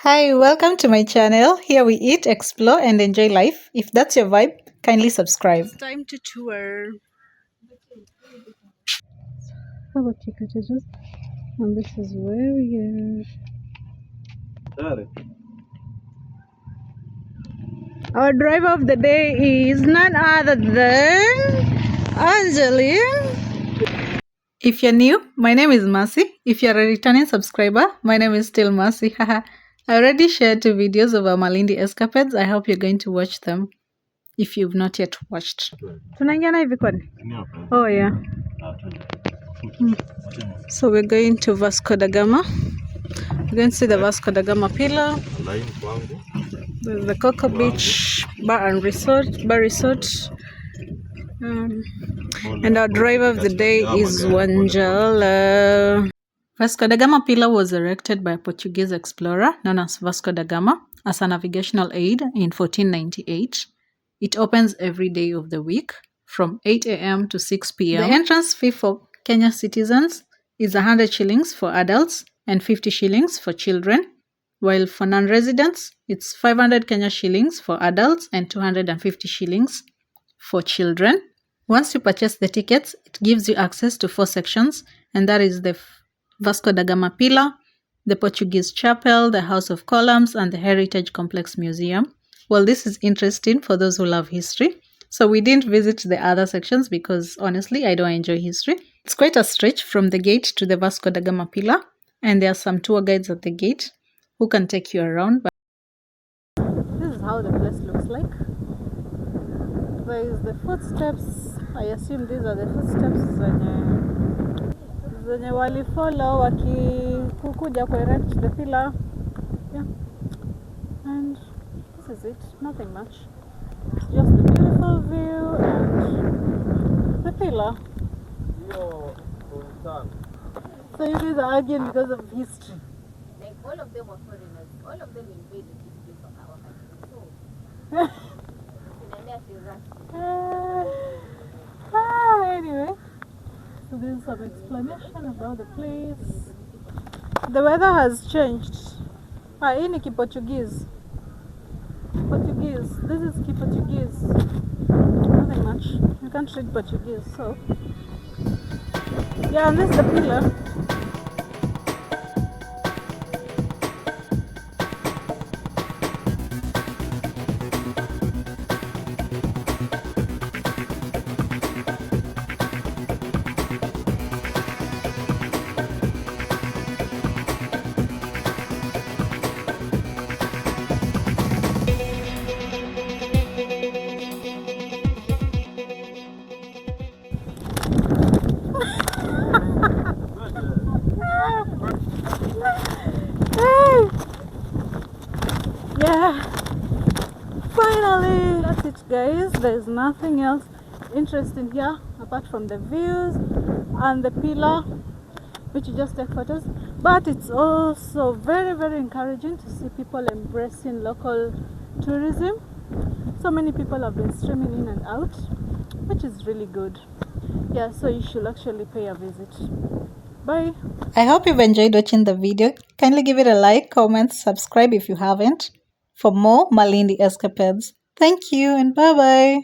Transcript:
Hi, welcome to my channel. Here we eat, explore, and enjoy life. If that's your vibe, kindly subscribe. It's time to tour. And this is where we are. Our driver of the day is none other than Angeline. If you're new, my name is Mercy. If you're a returning subscriber, my name is still Mercy. Haha. I already shared 2 videos of our Malindi escapades. I hope you're going to watch them if you've not yet watched. Tunaingia na hivi kwani? Oh yeah. So we're going to Vasco da Gama. We're going to see the Vasco da Gama Pillar. There's the Coco Beach Bar and Resort. And our driver of the day is Wanjala. Vasco da Gama Pillar was erected by a Portuguese explorer known as Vasco da Gama as a navigational aid in 1498. It opens every day of the week from 8 a.m. to 6 p.m. The entrance fee for Kenya citizens is 100 shillings for adults and 50 shillings for children, while for non-residents, it's 500 Kenya shillings for adults and 250 shillings for children. Once you purchase the tickets, it gives you access to 4 sections, and that is the Vasco da Gama Pillar, the Portuguese Chapel, the House of Columns, and the Heritage Complex Museum. Well, this is interesting for those who love history. So we didn't visit the other sections because honestly, I don't enjoy history. It's quite a stretch from the gate to the Vasco da Gama Pillar, and there are some tour guides at the gate who can take you around. But this is how the place looks like. There is the footsteps. I assume these are the footsteps zenye walifollow wakikuja kuerect the pillar. Yeah. And this is it. Nothing much. It's just the beautiful view and the pillar. So you guys are arguing because of history. Like all of them were foreigners. All of them invaded this place from our country. So anyway, so there's some explanation about the place. The weather has changed. Hii ni Portuguese. Portuguese. This is Portuguese. Nothing much. You can't read Portuguese, so yeah, and this is the pillar. Yeah, finally, that's it guys. There's nothing else interesting here apart from the views and the pillar, which you just take photos. But it's also very, very encouraging to see people embracing local tourism. So many people have been streaming in and out, which is really good. Yeah, so you should actually pay a visit. Bye. I hope you've enjoyed watching the video. Kindly give it a like, comment, subscribe if you haven't for more Malindi escapades. Thank you and bye-bye.